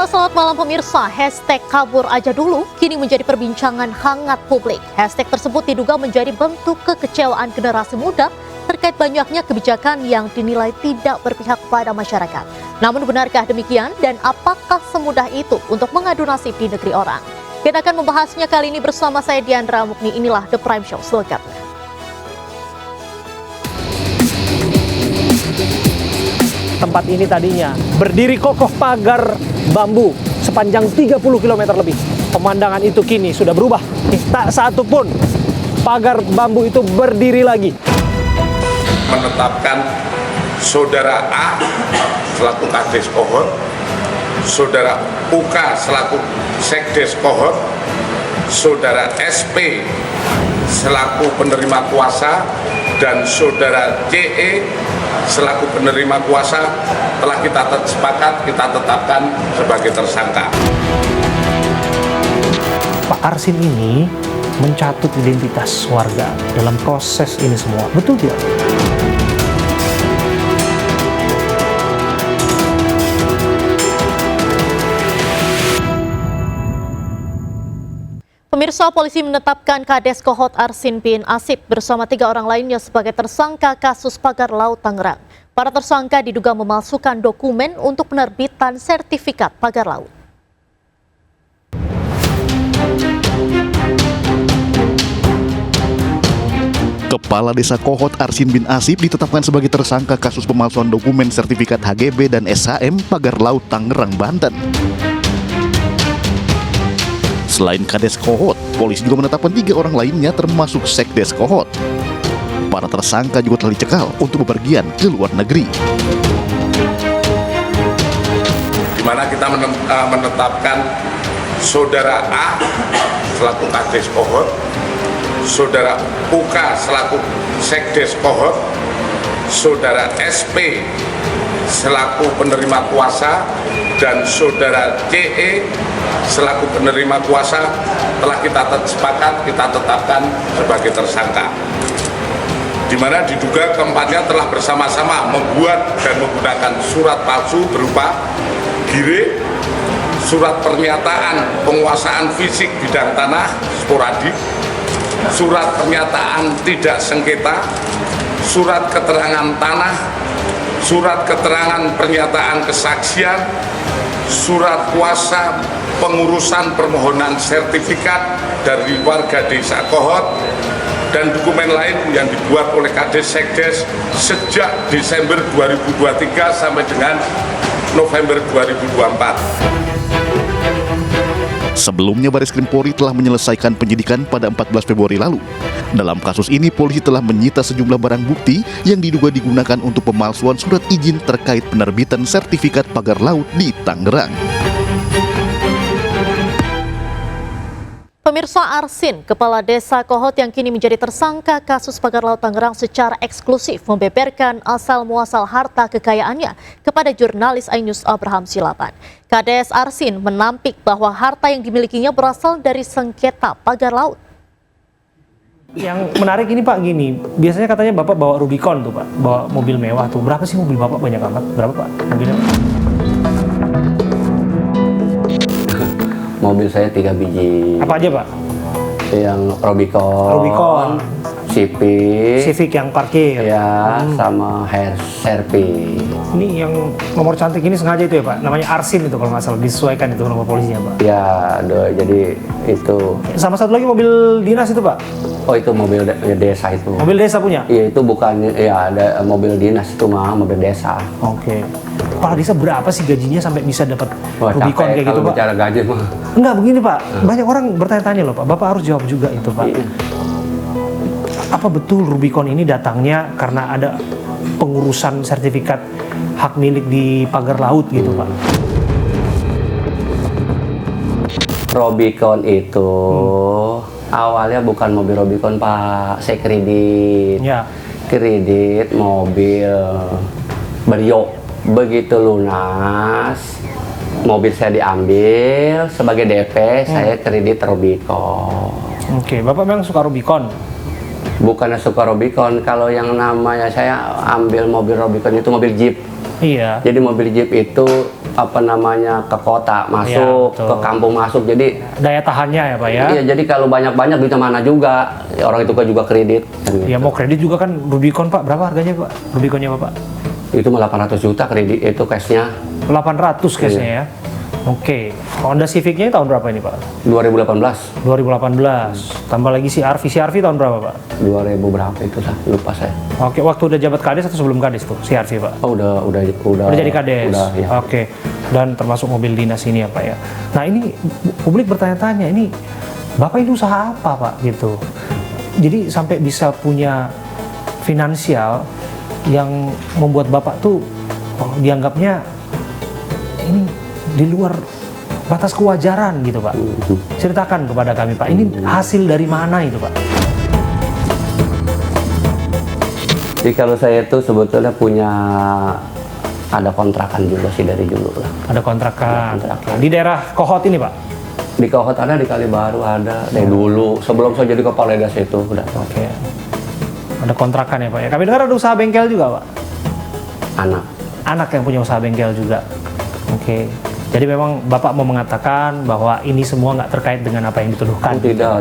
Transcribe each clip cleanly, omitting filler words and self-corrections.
Halo, selamat malam pemirsa. Hashtag kabur aja dulu kini menjadi perbincangan hangat publik. Hashtag tersebut diduga menjadi bentuk kekecewaan generasi muda terkait banyaknya kebijakan yang dinilai tidak berpihak kepada masyarakat. Namun benarkah demikian dan apakah semudah itu untuk mengadu nasib di negeri orang? Kita akan membahasnya kali ini bersama saya Diandra Mukni. Inilah The Prime Show selengkapnya. Tempat ini tadinya berdiri kokoh pagar bambu sepanjang 30 km lebih. Pemandangan itu kini sudah berubah. Tak satu pun pagar bambu itu berdiri lagi. Menetapkan saudara A selaku Kades Kohort, saudara UK selaku Sekdes Kohort, saudara SP selaku penerima kuasa, dan saudara CE selaku penerima kuasa telah kita sepakat kita tetapkan sebagai tersangka. Pak Arsin ini mencatut identitas warga dalam proses ini semua. Betul tidak? Pemirsa, polisi menetapkan Kades Kohort Arsin bin Asib bersama 3 orang lainnya sebagai tersangka kasus pagar laut Tangerang. Para tersangka diduga memalsukan dokumen untuk penerbitan sertifikat pagar laut. Kepala Desa Kohort Arsin bin Asib ditetapkan sebagai tersangka kasus pemalsuan dokumen sertifikat HGB dan SHM pagar laut Tangerang, Banten. Selain Kades Kohort, polisi juga menetapkan 3 orang lainnya termasuk Sekdes Kohort. Para tersangka juga telah dicekal untuk bepergian ke luar negeri. Di mana kita menetapkan saudara A selaku Kades Kohort, saudara UK selaku Sekdes Kohort, saudara SP selaku penerima kuasa, dan saudara CE selaku penerima kuasa telah kita sepakat kita tetapkan sebagai tersangka. Di mana diduga keempatnya telah bersama-sama membuat dan menggunakan surat palsu berupa gire, surat pernyataan penguasaan fisik bidang tanah sporadik, surat pernyataan tidak sengketa, surat keterangan tanah, surat keterangan pernyataan kesaksian, surat kuasa pengurusan permohonan sertifikat dari warga desa Kohort, dan dokumen lain yang dibuat oleh Kades Sekdes sejak Desember 2023 sampai dengan November 2024. Sebelumnya, Baris Krim Polri telah menyelesaikan penyidikan pada 14 Februari lalu. Dalam kasus ini, polisi telah menyita sejumlah barang bukti yang diduga digunakan untuk pemalsuan surat izin terkait penerbitan sertifikat pagar laut di Tangerang. Pemirsa, Arsin, kepala desa Kohort yang kini menjadi tersangka kasus pagar laut Tangerang secara eksklusif membeberkan asal-muasal harta kekayaannya kepada jurnalis iNews Abraham Silaban. Kades Arsin menampik bahwa harta yang dimilikinya berasal dari sengketa pagar laut. Yang menarik ini Pak gini, biasanya katanya Bapak bawa Rubicon tuh Pak, bawa mobil mewah tuh. Berapa sih mobil Bapak banyak amat? Berapa Pak mobilnya? Mobil saya 3 biji. Apa aja Pak? Yang Rubicon, Civic yang parkir. ya, sama Sherpy. Ini yang nomor cantik ini sengaja itu ya Pak? Namanya Arsin itu kalau nggak salah, disesuaikan itu nomor polisinya Pak? Ya, jadi itu. Sama satu lagi mobil dinas itu Pak? Oh, itu mobil desa itu. Mobil desa punya? Iya, itu bukan, ya ada mobil dinas itu mah, mobil desa. Oke. Kepala desa berapa sih gajinya sampai bisa dapat Wah, Rubicon capek kayak gitu kalau Pak? bicara gaji mah. Enggak, begini Pak, banyak orang bertanya-tanya loh Pak, Bapak harus jawab juga itu Pak. Iya. Apa betul Rubicon ini datangnya karena ada pengurusan sertifikat hak milik di pagar laut gitu Pak? Rubicon itu awalnya bukan mobil Rubicon Pak, saya kredit. Ya. Kredit mobil Brio. Begitu lunas, mobil saya diambil sebagai DP, saya kredit Rubicon. Oke, Bapak memang suka Rubicon? Bukannya suka Rubicon, kalau yang namanya saya ambil mobil Rubicon itu mobil Jeep. Iya. Jadi mobil Jeep itu ke kota masuk, betul. ke kampung masuk. Jadi Daya tahannya ya Pak ya? iya, jadi kalau banyak-banyak duitnya mana juga. Orang itu kan juga kredit. Kan gitu. Ya mau kredit juga kan Rubicon Pak, berapa harganya Pak? Rubiconnya Bapak? Itu mah 800 juta kredit, itu cashnya 800 cashnya ya? Oke, Honda Civic-nya tahun berapa ini Pak? 2018. 2018, tambah lagi CR-V tahun berapa Pak? 2000 berapa itu lah, lupa saya. Oke, waktu udah jabat kades atau sebelum kades tuh CR-V Pak? Oh, udah Udah jadi kades? Udah, ya. Oke, dan termasuk mobil dinas ini ya Pak ya. Nah ini publik bertanya-tanya, ini Bapak ini usaha apa Pak gitu? Jadi sampai bisa punya finansial yang membuat Bapak tuh dianggapnya ini di luar batas kewajaran gitu Pak. Ceritakan kepada kami Pak, ini hasil dari mana itu Pak? Jadi kalau saya itu sebetulnya punya ada kontrakan juga sih dari dulu lah. Ada kontrakan. Ada kontrakan. Di daerah Kohot ini Pak? Di Kohot ada, di Kalibaru ada, dari dulu sebelum saya jadi kepala desa itu udah. Oke. Ada kontrakan ya Pak ya. Kami dengar ada usaha bengkel juga Pak? Anak. Anak yang punya usaha bengkel juga. Oke. Jadi memang Bapak mau mengatakan bahwa ini semua nggak terkait dengan apa yang dituduhkan? Tidak.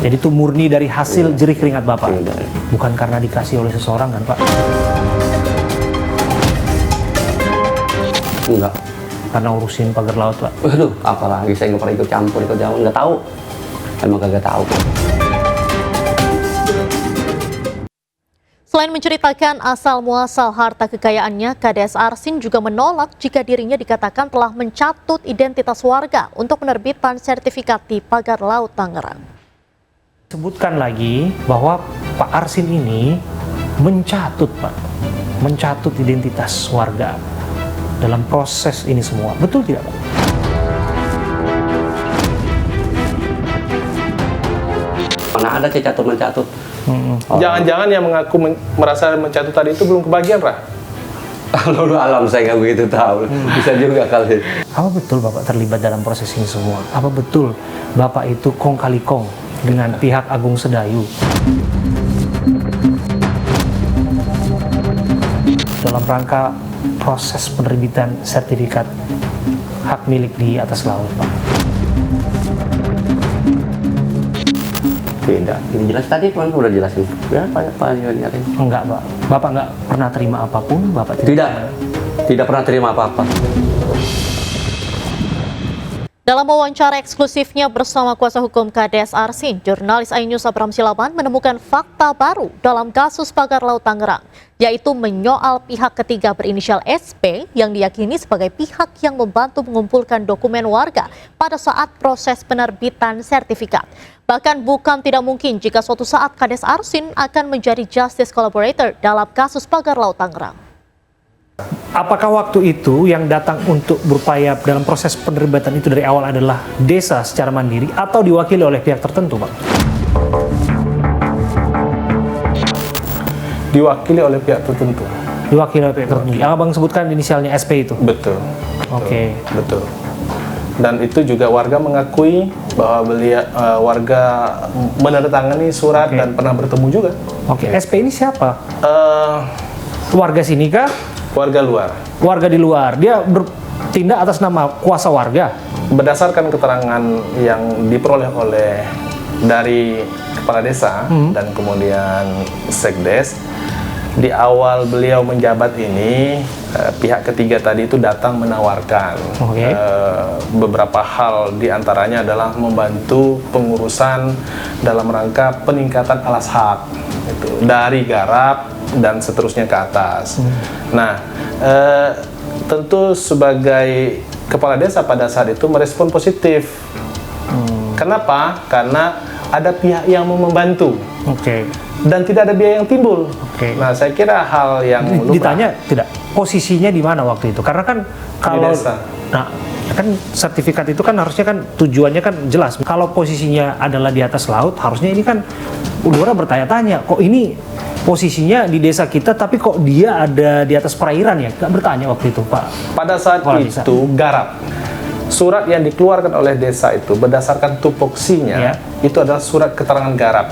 Jadi itu murni dari hasil jerih keringat Bapak? Tidak. Bukan karena dikasih oleh seseorang kan Pak? Enggak. Karena urusin pagar laut Pak? Waduh, apalagi saya nggak pernah ikut campur, nggak tahu. Emang kagak tahu. Selain menceritakan asal-muasal harta kekayaannya, Kades Arsin juga menolak jika dirinya dikatakan telah mencatut identitas warga untuk penerbitan sertifikat di pagar laut Tangerang. Sebutkan lagi bahwa Pak Arsin ini mencatut Pak, mencatut identitas warga dalam proses ini semua. Betul tidak Pak? Mana ada mencatut. Jangan-jangan yang mengaku merasa mencatut tadi itu belum kebagian, Rah? Kalau alam saya nggak begitu tahu. Bisa juga kali. Apa betul Bapak terlibat dalam proses ini semua? Apa betul Bapak itu kong kali kong dengan pihak Agung Sedayu dalam rangka proses penerbitan sertifikat hak milik di atas laut Pak? Tidak. Ini jelas tadi kan udah jelasin. Ya, Pak nyari. Enggak Pak. Bapak nggak pernah terima apapun? Bapak Tidak pernah terima apa-apa. Dalam wawancara eksklusifnya bersama kuasa hukum Kades Arsin, jurnalis iNews Abram Silaban menemukan fakta baru dalam kasus pagar laut Tangerang, yaitu menyoal pihak ketiga berinisial SP yang diyakini sebagai pihak yang membantu mengumpulkan dokumen warga pada saat proses penerbitan sertifikat. Bahkan bukan tidak mungkin jika suatu saat Kades Arsin akan menjadi justice collaborator dalam kasus pagar laut Tangerang. Apakah waktu itu yang datang untuk berupaya dalam proses penerbitan itu dari awal adalah desa secara mandiri atau diwakili oleh pihak tertentu, Pak? Diwakili oleh pihak tertentu. Diwakili oleh pihak tertentu. Yang Abang sebutkan inisialnya SP itu? Betul. Oke. Betul. Dan itu juga warga mengakui bahwa warga menandatangani surat dan pernah bertemu juga. Oke. SP ini siapa? Warga sini kah? Warga luar. Warga di luar. Dia bertindak atas nama kuasa warga. Berdasarkan keterangan yang diperoleh oleh dari kepala desa dan kemudian sekdes, di awal beliau menjabat ini pihak ketiga tadi itu datang menawarkan beberapa hal, diantaranya adalah membantu pengurusan dalam rangka peningkatan alas hak itu, dari garap dan seterusnya ke atas. Nah, tentu sebagai kepala desa pada saat itu merespon positif. Kenapa? Karena ada pihak yang mau membantu. Dan tidak ada biaya yang timbul. Nah, saya kira hal yang ditanya tidak posisinya di mana waktu itu, karena kan kalau nah kan sertifikat itu kan harusnya kan tujuannya kan jelas. Kalau posisinya adalah di atas laut, harusnya ini kan udara bertanya-tanya, kok ini posisinya di desa kita tapi kok dia ada di atas perairan ya? Nggak bertanya waktu itu, Pak. Pada saat itu garap. Surat yang dikeluarkan oleh desa itu berdasarkan tupoksinya itu adalah surat keterangan garap.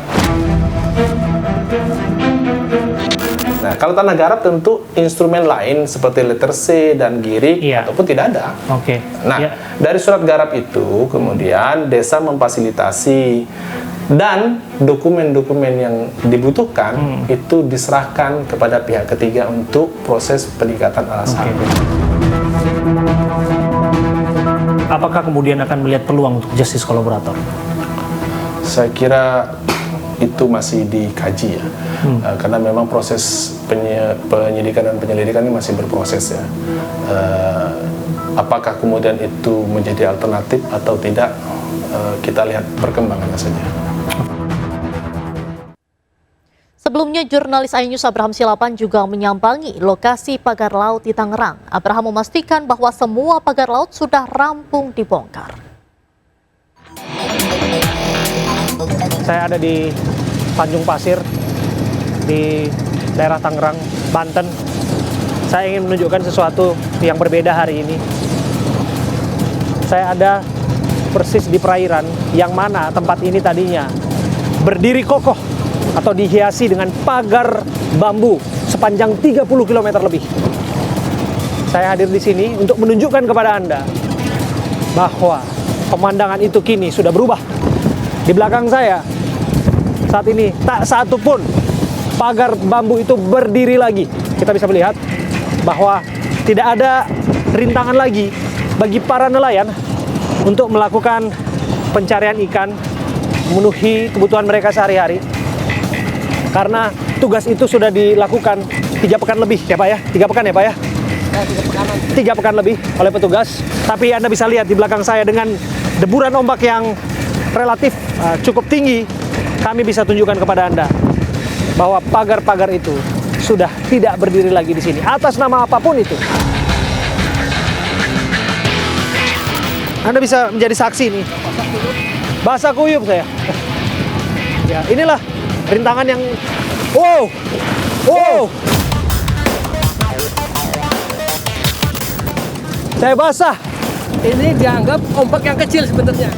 Nah, kalau tanah garap tentu instrumen lain seperti letter C dan girik Iya. ataupun tidak ada. Oke. Nah, Ya. dari surat garap itu kemudian desa memfasilitasi dan dokumen-dokumen yang dibutuhkan itu diserahkan kepada pihak ketiga untuk proses peningkatan alas hak. Apakah kemudian akan melihat peluang untuk justice kolaborator? Saya kira itu masih dikaji ya, karena memang proses penyidikan dan penyelidikan ini masih berproses ya. Apakah kemudian itu menjadi alternatif atau tidak, kita lihat perkembangannya saja. Sebelumnya, jurnalis iNews Abraham Silapan juga menyambangi lokasi pagar laut di Tangerang. Abraham memastikan bahwa semua pagar laut sudah rampung dibongkar. Saya ada di Tanjung Pasir, di daerah Tangerang, Banten. Saya ingin menunjukkan sesuatu yang berbeda hari ini. Saya ada persis di perairan yang mana tempat ini tadinya berdiri kokoh atau dihiasi dengan pagar bambu sepanjang 30 km lebih. Saya hadir di sini untuk menunjukkan kepada Anda bahwa pemandangan itu kini sudah berubah. Di belakang saya saat ini tak satu pun pagar bambu itu berdiri lagi. Kita bisa melihat bahwa tidak ada rintangan lagi bagi para nelayan untuk melakukan pencarian ikan, memenuhi kebutuhan mereka sehari-hari. Karena tugas itu sudah dilakukan 3 pekan lebih ya Pak ya? 3 pekan ya Pak ya? 3 pekan lebih oleh petugas. Tapi Anda bisa lihat di belakang saya dengan deburan ombak yang relatif cukup tinggi, kami bisa tunjukkan kepada Anda bahwa pagar-pagar itu sudah tidak berdiri lagi di sini atas nama apapun itu. Anda bisa menjadi saksi nih. Basah kuyup saya. Ya, inilah rintangan yang wow. Saya basah. Ini dianggap ombak yang kecil sebenarnya.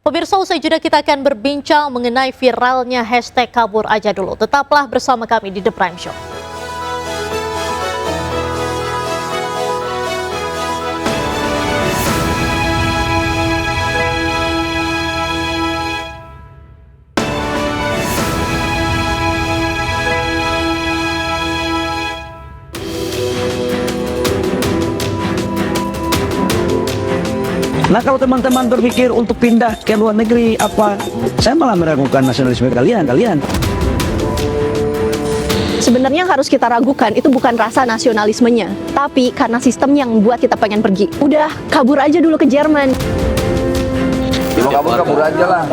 Pemirsa, usai jeda kita akan berbincang mengenai viralnya hashtag kabur aja dulu. Tetaplah bersama kami di The Prime Show. Nah, kalau teman-teman berpikir untuk pindah ke luar negeri apa, saya malah meragukan nasionalisme kalian. Sebenarnya yang harus kita ragukan itu bukan rasa nasionalismenya, tapi karena sistem yang membuat kita pengen pergi. Udah, kabur aja dulu ke Jerman. Ya, kabur aja lah,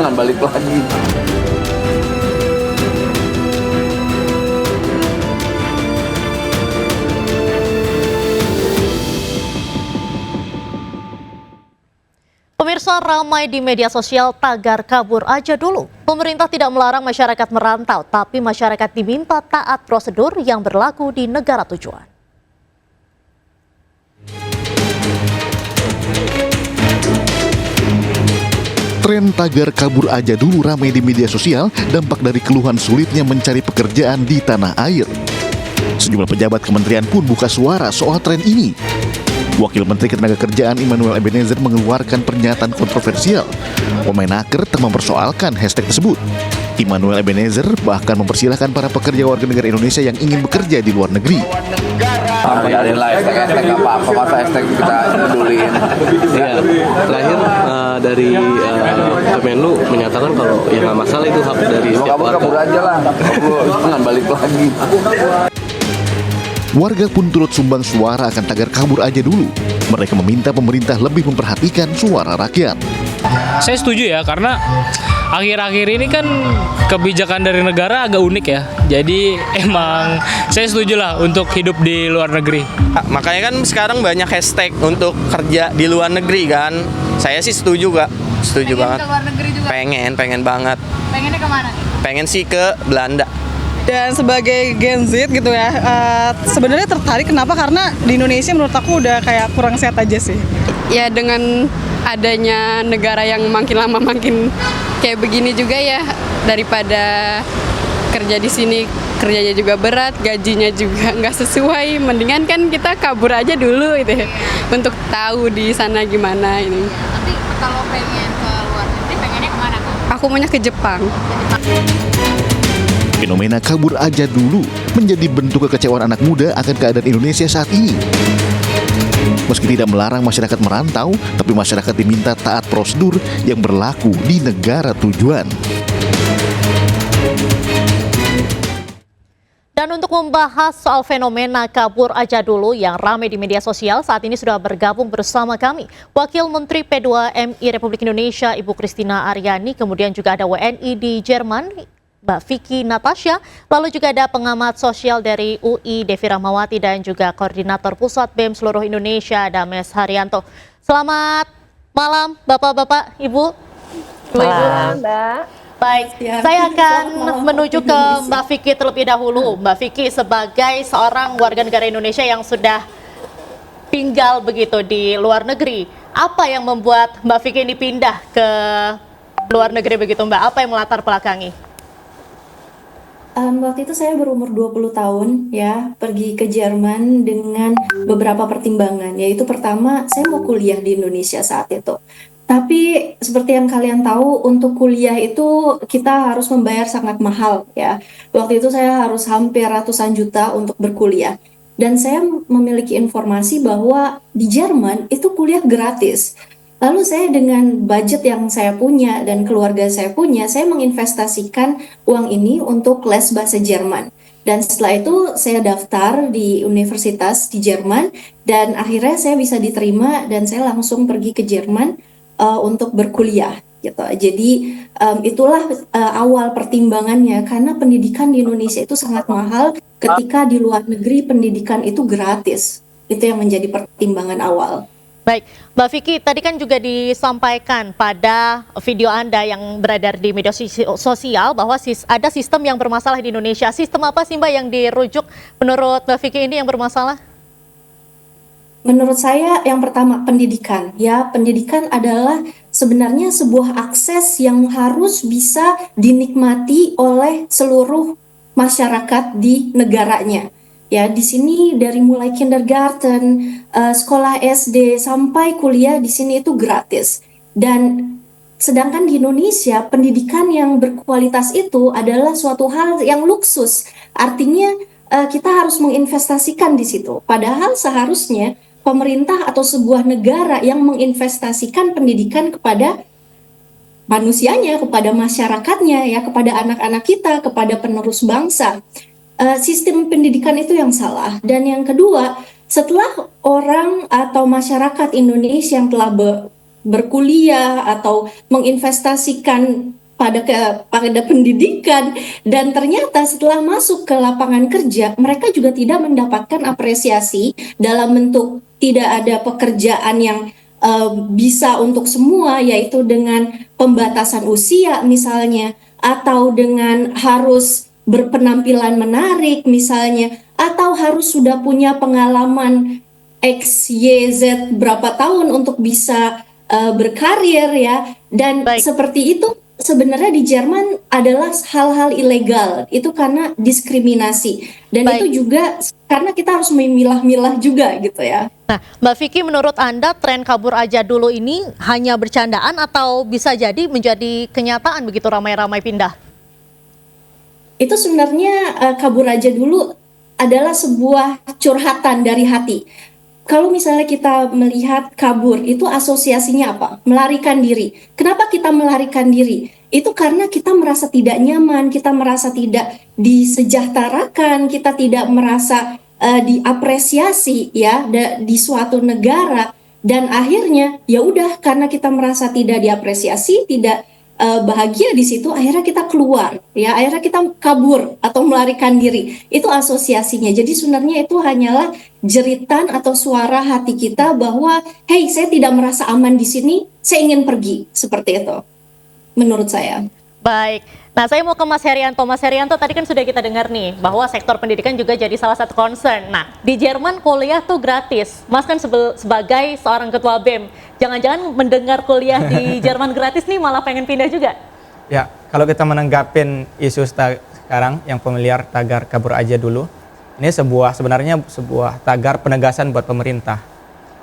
jangan balik lagi. Pemirsa, ramai di media sosial tagar kabur aja dulu. Pemerintah tidak melarang masyarakat merantau, tapi masyarakat diminta taat prosedur yang berlaku di negara tujuan. Tren tagar kabur aja dulu ramai di media sosial, dampak dari keluhan sulitnya mencari pekerjaan di tanah air. Sejumlah pejabat kementerian pun buka suara soal tren ini. Wakil Menteri Ketenagakerjaan Immanuel Ebenezer mengeluarkan pernyataan kontroversial. Wamenaker tak mempersoalkan hashtag tersebut. Immanuel Ebenezer bahkan mempersilahkan para pekerja warga negara Indonesia yang ingin bekerja di luar negeri. Biarin lah hashtag apa-apa, masa hashtag kita peduliin. Iya, terakhir dari Kemenlu menyatakan kalau ya nggak masalah, itu hak dari setiap warga. Kabur aja lah, jangan balik lagi. Warga pun turut sumbang suara akan tagar kabur aja dulu. Mereka meminta pemerintah lebih memperhatikan suara rakyat. Saya setuju ya, karena akhir-akhir ini kan kebijakan dari negara agak unik ya. Jadi emang saya setuju lah untuk hidup di luar negeri. Makanya kan sekarang banyak hashtag untuk kerja di luar negeri kan. Saya sih setuju Kak, setuju banget. Ke luar negeri juga? Pengen banget. Pengennya kemana nih? Pengen sih ke Belanda. Dan sebagai Gen Z gitu ya, sebenarnya tertarik kenapa? Karena di Indonesia menurut aku udah kayak kurang sehat aja sih. Ya dengan adanya negara yang makin lama makin kayak begini juga ya, daripada kerja di sini kerjanya juga berat, gajinya juga nggak sesuai. Mendingan kan kita kabur aja dulu gitu ya, untuk tahu di sana gimana ini. Tapi kalau pengen ke luar negeri, pengennya kemana Kak? Aku maunya ke Jepang. Fenomena kabur aja dulu menjadi bentuk kekecewaan anak muda akan keadaan Indonesia saat ini. Meski tidak melarang masyarakat merantau, tapi masyarakat diminta taat prosedur yang berlaku di negara tujuan. Dan untuk membahas soal fenomena kabur aja dulu yang ramai di media sosial, saat ini sudah bergabung bersama kami Wakil Menteri P2MI Republik Indonesia Ibu Christina Aryani, kemudian juga ada WNI di Jerman Mbak Vicky Natasha, lalu juga ada pengamat sosial dari UI Devi Rahmawati dan juga Koordinator Pusat BEM seluruh Indonesia Dames Haryanto. Selamat malam Bapak-bapak, Ibu. Malam, Mbak. Baik, saya akan menuju ke Mbak Vicky terlebih dahulu. Mbak Vicky sebagai seorang warga negara Indonesia yang sudah tinggal begitu di luar negeri, apa yang membuat Mbak Vicky ini pindah ke luar negeri begitu Mbak? Apa yang melatar belakangi? Waktu itu saya berumur 20 tahun ya, pergi ke Jerman dengan beberapa pertimbangan, yaitu pertama saya mau kuliah di Indonesia saat itu. Tapi seperti yang kalian tahu, untuk kuliah itu kita harus membayar sangat mahal ya. Waktu itu saya harus hampir ratusan juta untuk berkuliah. Dan saya memiliki informasi bahwa di Jerman itu kuliah gratis. Lalu saya dengan budget yang saya punya dan keluarga saya punya, saya menginvestasikan uang ini untuk les bahasa Jerman. Dan setelah itu saya daftar di universitas di Jerman dan akhirnya saya bisa diterima dan saya langsung pergi ke Jerman untuk berkuliah gitu. Jadi itulah awal pertimbangannya, karena pendidikan di Indonesia itu sangat mahal, ketika di luar negeri pendidikan itu gratis. Itu yang menjadi pertimbangan awal. Baik, Mbak Vicky, tadi kan juga disampaikan pada video Anda yang beredar di media sosial bahwa ada sistem yang bermasalah di Indonesia. Sistem apa sih Mbak yang dirujuk menurut Mbak Vicky ini yang bermasalah? Menurut saya yang pertama pendidikan. Ya, pendidikan adalah sebenarnya sebuah akses yang harus bisa dinikmati oleh seluruh masyarakat di negaranya. Ya, di sini dari mulai kindergarten, sekolah SD sampai kuliah di sini itu gratis. Dan sedangkan di Indonesia pendidikan yang berkualitas itu adalah suatu hal yang luksus. Artinya kita harus menginvestasikan di situ. Padahal seharusnya pemerintah atau sebuah negara yang menginvestasikan pendidikan kepada manusianya, kepada masyarakatnya, ya, kepada anak-anak kita, kepada penerus bangsa. Sistem pendidikan itu yang salah. Dan yang kedua, setelah orang atau masyarakat Indonesia yang telah berkuliah atau menginvestasikan pada pendidikan, dan ternyata setelah masuk ke lapangan kerja mereka juga tidak mendapatkan apresiasi dalam bentuk tidak ada pekerjaan yang bisa untuk semua, yaitu dengan pembatasan usia misalnya, atau dengan harus berpenampilan menarik misalnya, atau harus sudah punya pengalaman X, Y, Z berapa tahun untuk bisa berkarir ya. Dan seperti itu sebenarnya di Jerman adalah hal-hal ilegal. Itu karena diskriminasi. Dan itu juga karena kita harus memilah-milah juga gitu ya. Nah, Mbak Vicky, menurut Anda tren kabur aja dulu ini hanya bercandaan atau bisa jadi menjadi kenyataan begitu ramai-ramai pindah? Itu sebenarnya kabur aja dulu adalah sebuah curhatan dari hati. Kalau misalnya kita melihat kabur, itu asosiasinya apa? Melarikan diri. Kenapa kita melarikan diri? Itu karena kita merasa tidak nyaman, kita merasa tidak disejahterakan, kita tidak merasa diapresiasi ya di suatu negara, dan akhirnya ya udah, karena kita merasa tidak diapresiasi, tidak bahagia di situ, akhirnya kita keluar ya, akhirnya kita kabur atau melarikan diri. Itu asosiasinya. Jadi sebenarnya itu hanyalah jeritan atau suara hati kita bahwa hey, saya tidak merasa aman di sini, saya ingin pergi, seperti itu menurut saya. Baik, nah saya mau ke Mas Herianto. Mas Herianto, tadi kan sudah kita dengar nih bahwa sektor pendidikan juga jadi salah satu concern. Nah, di Jerman kuliah tuh gratis. Mas kan sebagai seorang ketua BEM, jangan-jangan mendengar kuliah di Jerman gratis nih malah pengen pindah juga? Ya, kalau kita menanggapin isu sekarang yang familiar tagar kabur aja dulu. Ini sebenarnya sebuah tagar penegasan buat pemerintah.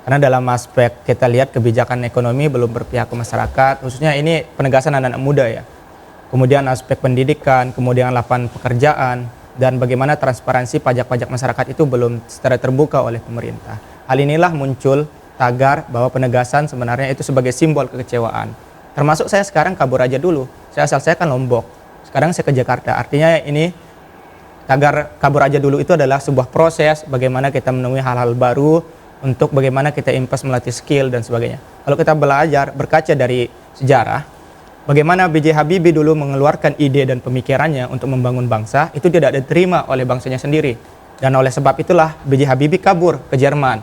Karena dalam aspek kita lihat kebijakan ekonomi belum berpihak ke masyarakat, khususnya ini penegasan anak-anak muda ya. Kemudian aspek pendidikan, kemudian lapangan pekerjaan, dan bagaimana transparansi pajak-pajak masyarakat itu belum secara terbuka oleh pemerintah. Hal inilah muncul tagar bahwa penegasan sebenarnya itu sebagai simbol kekecewaan. Termasuk saya sekarang kabur aja dulu. Asal saya kan Lombok. Sekarang saya ke Jakarta. Artinya ini tagar kabur aja dulu itu adalah sebuah proses bagaimana kita menemui hal-hal baru untuk bagaimana kita impas melatih skill dan sebagainya. Kalau kita belajar berkaca dari sejarah, bagaimana B.J. Habibie dulu mengeluarkan ide dan pemikirannya untuk membangun bangsa, itu tidak diterima oleh bangsanya sendiri. Dan oleh sebab itulah B.J. Habibie kabur ke Jerman.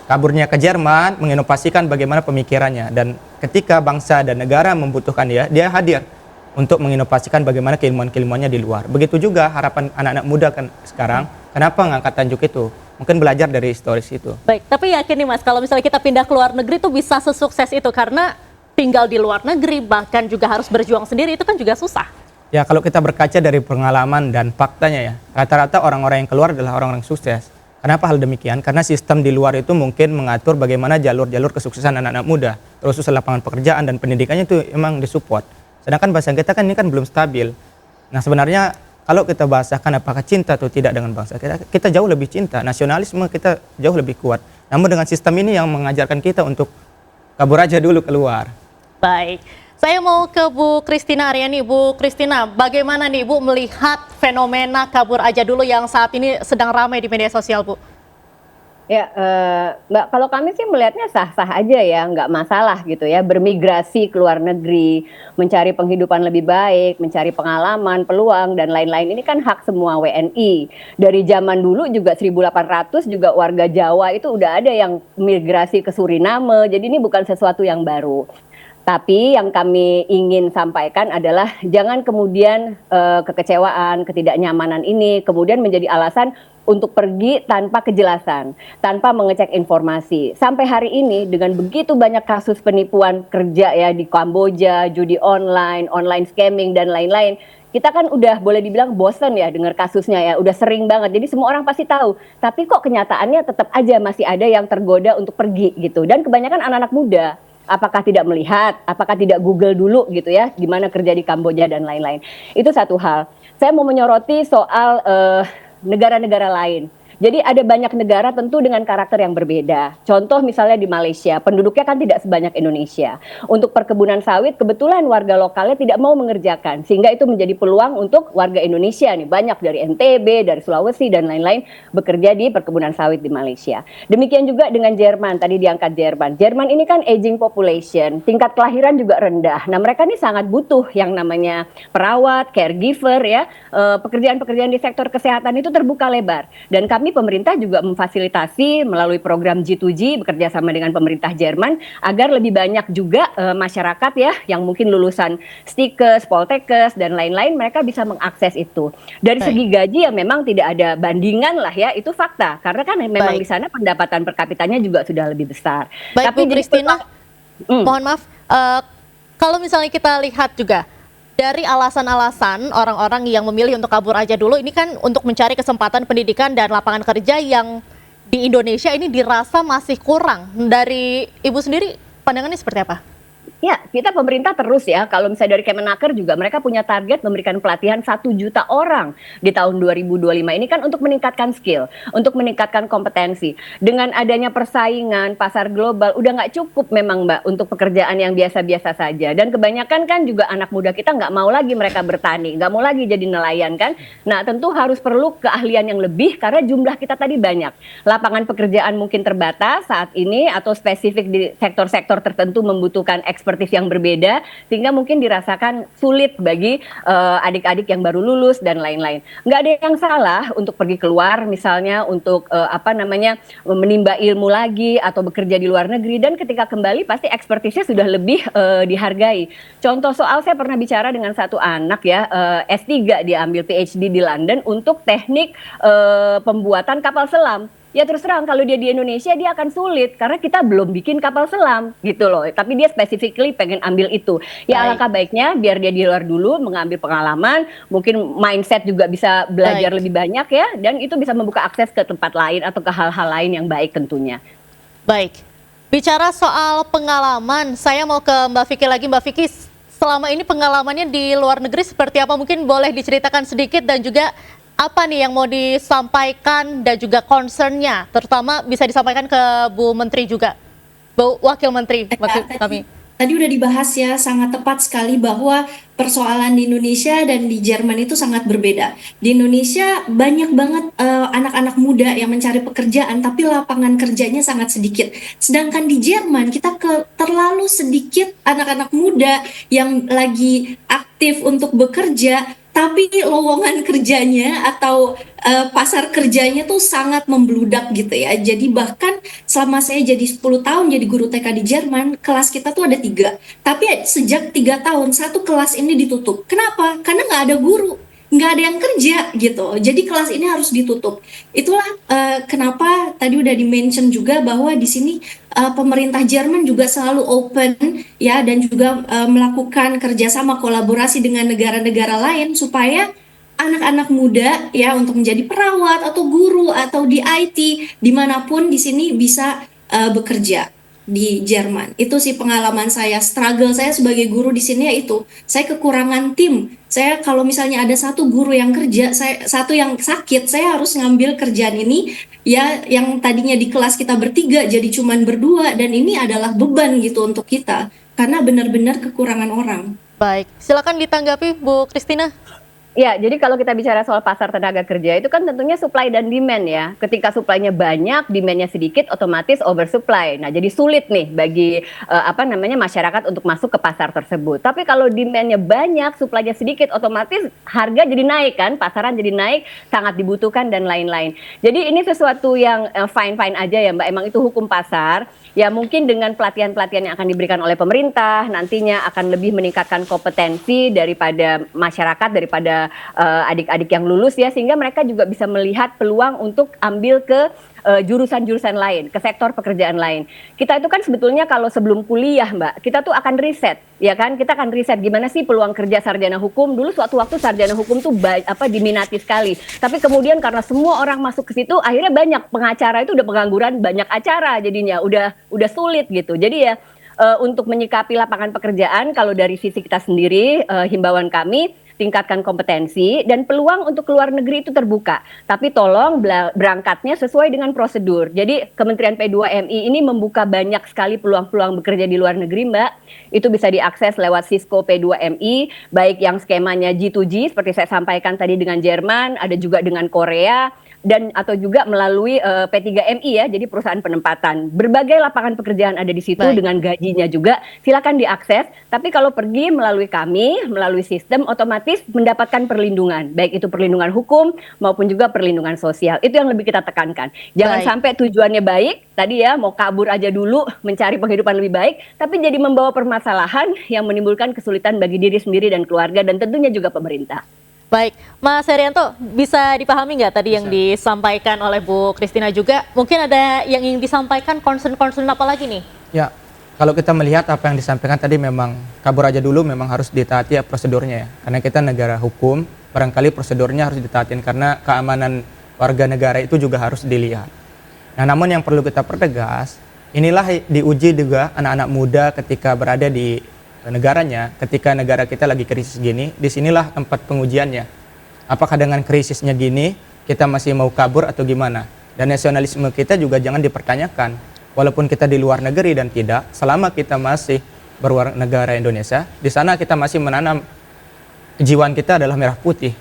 Kaburnya ke Jerman menginovasikan bagaimana pemikirannya. Dan ketika bangsa dan negara membutuhkan dia hadir untuk menginovasikan bagaimana keilmuan-keilmuannya di luar. Begitu juga harapan anak-anak muda kan sekarang, kenapa ngangkat Tanjuk itu? Mungkin belajar dari historis itu. Baik, tapi yakin nih Mas, kalau misalnya kita pindah ke luar negeri itu bisa sesukses itu karena tinggal di luar negeri, bahkan juga harus berjuang sendiri, itu kan juga susah. Ya, kalau kita berkaca dari pengalaman dan faktanya ya, rata-rata orang-orang yang keluar adalah orang-orang sukses. Kenapa hal demikian? Karena sistem di luar itu mungkin mengatur bagaimana jalur-jalur kesuksesan anak-anak muda, terus lapangan pekerjaan dan pendidikannya itu emang disupport. Sedangkan bahasa kita kan ini kan belum stabil. Nah sebenarnya kalau kita bahasakan apakah cinta atau tidak dengan bangsa, kita jauh lebih cinta. Nasionalisme kita jauh lebih kuat. Namun dengan sistem ini yang mengajarkan kita untuk kabur aja dulu keluar. Baik, saya mau ke Bu Christina Aryani. Bu Christina, bagaimana nih Bu melihat fenomena kabur aja dulu yang saat ini sedang ramai di media sosial, Bu? Ya, Mbak, kalau kami sih melihatnya sah-sah aja ya, nggak masalah gitu ya, bermigrasi ke luar negeri, mencari penghidupan lebih baik, mencari pengalaman, peluang, dan lain-lain. Ini kan hak semua WNI. Dari zaman dulu juga 1800 juga warga Jawa itu udah ada yang migrasi ke Suriname, jadi ini bukan sesuatu yang baru. Tapi yang kami ingin sampaikan adalah jangan kemudian kekecewaan, ketidaknyamanan ini kemudian menjadi alasan untuk pergi tanpa kejelasan, tanpa mengecek informasi. Sampai hari ini dengan begitu banyak kasus penipuan kerja ya di Kamboja, judi online, online scamming dan lain-lain. Kita kan udah boleh dibilang bosen ya dengar kasusnya ya, udah sering banget. Jadi semua orang pasti tahu. Tapi kok kenyataannya tetap aja masih ada yang tergoda untuk pergi gitu. Dan kebanyakan anak-anak muda. Apakah tidak melihat, apakah tidak Google dulu gitu ya, gimana kerja di Kamboja dan lain-lain. Itu satu hal. Saya mau menyoroti soal negara-negara lain. Jadi ada banyak negara tentu dengan karakter yang berbeda. Contoh misalnya di Malaysia, penduduknya kan tidak sebanyak Indonesia. Untuk perkebunan sawit, kebetulan warga lokalnya tidak mau mengerjakan. Sehingga itu menjadi peluang untuk warga Indonesia nih. Banyak dari NTB, dari Sulawesi, dan lain-lain bekerja di perkebunan sawit di Malaysia. Demikian juga dengan Jerman, tadi diangkat Jerman. Jerman ini kan aging population, tingkat kelahiran juga rendah. Nah mereka ini sangat butuh yang namanya perawat, caregiver ya. Pekerjaan-pekerjaan di sektor kesehatan itu terbuka lebar. Dan kami pemerintah juga memfasilitasi melalui program G2G bekerja sama dengan pemerintah Jerman agar lebih banyak juga masyarakat ya yang mungkin lulusan Stikes, Poltekkes dan lain-lain mereka bisa mengakses itu. Dari segi gaji ya memang tidak ada bandingan lah ya, itu fakta karena kan memang di sana pendapatan per kapitanya juga sudah lebih besar. Baik, Bu Christina, mohon maaf kalau misalnya kita lihat juga dari alasan-alasan orang-orang yang memilih untuk kabur aja dulu, ini kan untuk mencari kesempatan pendidikan dan lapangan kerja yang di Indonesia ini dirasa masih kurang. Dari Ibu sendiri, pandangannya seperti apa? Ya, kita pemerintah terus ya, kalau misalnya dari Kemenaker juga mereka punya target memberikan pelatihan 1 juta orang di tahun 2025 ini kan untuk meningkatkan skill, untuk meningkatkan kompetensi. Dengan adanya persaingan pasar global udah nggak cukup memang Mbak untuk pekerjaan yang biasa-biasa saja. Dan kebanyakan kan juga anak muda kita nggak mau lagi mereka bertani, nggak mau lagi jadi nelayan kan. Nah tentu harus perlu keahlian yang lebih karena jumlah kita tadi banyak. Lapangan pekerjaan mungkin terbatas saat ini atau spesifik di sektor-sektor tertentu membutuhkan ekspertis yang berbeda sehingga mungkin dirasakan sulit bagi adik-adik yang baru lulus dan lain-lain. Nggak ada yang salah untuk pergi keluar misalnya untuk menimba ilmu lagi atau bekerja di luar negeri dan ketika kembali pasti ekspertisnya sudah lebih dihargai. Contoh soal saya pernah bicara dengan satu anak ya S3 dia ambil PhD di London untuk teknik pembuatan kapal selam. ya terus terang kalau dia di Indonesia dia akan sulit karena kita belum bikin kapal selam gitu loh. Tapi dia specifically pengen ambil itu. Ya alangkah baiknya biar dia di luar dulu mengambil pengalaman, mungkin mindset juga bisa belajar lebih banyak ya, dan itu bisa membuka akses ke tempat lain atau ke hal-hal lain yang baik tentunya. Baik, bicara soal pengalaman, saya mau ke Mbak Vicky lagi. Mbak Vicky, selama ini pengalamannya di luar negeri seperti apa? Mungkin boleh diceritakan sedikit, dan juga apa nih yang mau disampaikan dan juga concernnya, terutama bisa disampaikan ke Bu Menteri juga, Bu Wakil Menteri kami. Tadi udah dibahas ya, sangat tepat sekali bahwa persoalan di Indonesia dan di Jerman itu sangat berbeda. Di Indonesia banyak banget anak-anak muda yang mencari pekerjaan, tapi lapangan kerjanya sangat sedikit. Sedangkan di Jerman kita terlalu sedikit anak-anak muda yang lagi aktif untuk bekerja, tapi lowongan kerjanya atau pasar kerjanya tuh sangat membludak gitu ya. Jadi bahkan selama saya jadi 10 tahun jadi guru TK di Jerman, kelas kita tuh ada 3. Tapi sejak 3 tahun, satu kelas ini ditutup. Kenapa? Karena nggak ada guru, nggak ada yang kerja gitu. Jadi kelas ini harus ditutup. Itulah kenapa tadi udah di-mention juga bahwa di sini pemerintah Jerman juga selalu open ya, dan juga melakukan kerjasama kolaborasi dengan negara-negara lain supaya anak-anak muda ya untuk menjadi perawat atau guru atau di IT dimanapun di sini bisa bekerja di Jerman. Itu sih pengalaman saya, struggle saya sebagai guru di sini, yaitu saya kekurangan tim. Saya kalau misalnya ada satu guru yang kerja, satu yang sakit, saya harus ngambil kerjaan ini ya, yang tadinya di kelas kita bertiga jadi cuman berdua, dan ini adalah beban gitu untuk kita karena benar-benar kekurangan orang. Baik, silakan ditanggapi Bu Christina. Ya, jadi kalau kita bicara soal pasar tenaga kerja itu kan tentunya supply dan demand ya. Ketika supply-nya banyak, demand-nya sedikit, otomatis oversupply. Nah, jadi sulit nih bagi masyarakat untuk masuk ke pasar tersebut. Tapi kalau demand-nya banyak, supply-nya sedikit, otomatis harga jadi naik kan, pasaran jadi naik, sangat dibutuhkan dan lain-lain. Jadi ini sesuatu yang fine-fine aja ya Mbak, emang itu hukum pasar. Ya mungkin dengan pelatihan-pelatihan yang akan diberikan oleh pemerintah nantinya akan lebih meningkatkan kompetensi daripada masyarakat, daripada adik-adik yang lulus ya, sehingga mereka juga bisa melihat peluang untuk ambil ke jurusan-jurusan lain, ke sektor pekerjaan lain. Kita itu kan sebetulnya kalau sebelum kuliah Mbak, kita tuh akan riset, ya kan? Kita akan riset gimana sih peluang kerja sarjana hukum. Dulu suatu waktu sarjana hukum tuh diminati sekali. Tapi kemudian karena semua orang masuk ke situ, akhirnya banyak pengacara itu udah pengangguran, banyak acara jadinya, udah sulit gitu. Jadi ya untuk menyikapi lapangan pekerjaan, kalau dari sisi kita sendiri, himbauan kami, tingkatkan kompetensi dan peluang untuk keluar negeri itu terbuka. Tapi tolong berangkatnya sesuai dengan prosedur. Jadi Kementerian P2MI ini membuka banyak sekali peluang-peluang bekerja di luar negeri Mbak. Itu bisa diakses lewat Cisco P2MI, baik yang skemanya G2G seperti saya sampaikan tadi dengan Jerman, ada juga dengan Korea, dan atau juga melalui P3MI ya, jadi perusahaan penempatan. Berbagai lapangan pekerjaan ada di situ dengan gajinya juga. Silakan diakses. Tapi kalau pergi melalui kami, melalui sistem, otomatis mendapatkan perlindungan, baik itu perlindungan hukum maupun juga perlindungan sosial. Itu yang lebih kita tekankan. Jangan sampai tujuannya baik, tadi ya mau kabur aja dulu mencari penghidupan lebih baik, tapi jadi membawa permasalahan yang menimbulkan kesulitan bagi diri sendiri dan keluarga, dan tentunya juga pemerintah. Baik, Mas Herianto, bisa dipahami nggak tadi yang disampaikan oleh Bu Christina juga? Mungkin ada yang ingin disampaikan, concern-concern apa lagi nih? Ya, kalau kita melihat apa yang disampaikan tadi, memang kabur aja dulu memang harus ditaati ya prosedurnya ya. Karena kita negara hukum, barangkali prosedurnya harus ditaatin karena keamanan warga negara itu juga harus dilihat. Nah, namun yang perlu kita pertegas, inilah diuji juga anak-anak muda ketika berada di negaranya, ketika negara kita lagi krisis gini, disinilah tempat pengujiannya. Apakah dengan krisisnya gini, kita masih mau kabur atau gimana? Dan nasionalisme kita juga jangan dipertanyakan. Walaupun kita di luar negeri dan tidak, selama kita masih berwarga negara Indonesia, di sana kita masih menanam kejiwaan kita adalah merah putih.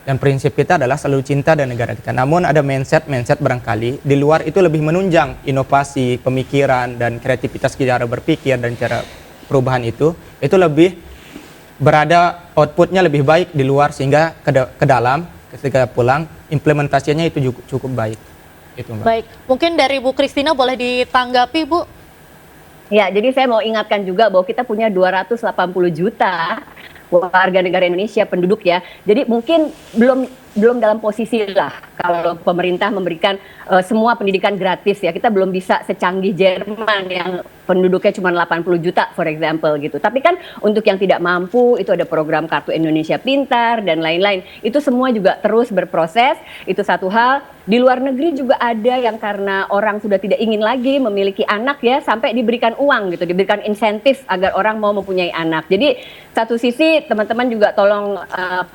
Dan prinsip kita adalah selalu cinta dan negara kita. Namun ada mindset barangkali di luar itu lebih menunjang inovasi, pemikiran, dan kreativitas cara berpikir dan cara perubahan itu lebih berada outputnya lebih baik di luar, sehingga ke dalam ketika pulang implementasinya itu cukup baik. Itu, Mbak. Baik, mungkin dari Bu Christina boleh ditanggapi Bu? Ya, jadi saya mau ingatkan juga bahwa kita punya 280 juta warga negara Indonesia penduduk ya. Jadi mungkin belum dalam posisi lah kalau pemerintah memberikan semua pendidikan gratis ya. Kita belum bisa secanggih Jerman yang penduduknya cuma 80 juta for example gitu. Tapi kan untuk yang tidak mampu itu ada program Kartu Indonesia Pintar dan lain-lain. Itu semua juga terus berproses. Itu satu hal. Di luar negeri juga ada yang karena orang sudah tidak ingin lagi memiliki anak ya, sampai diberikan uang gitu, diberikan insentif agar orang mau mempunyai anak. Jadi satu sisi teman-teman juga tolong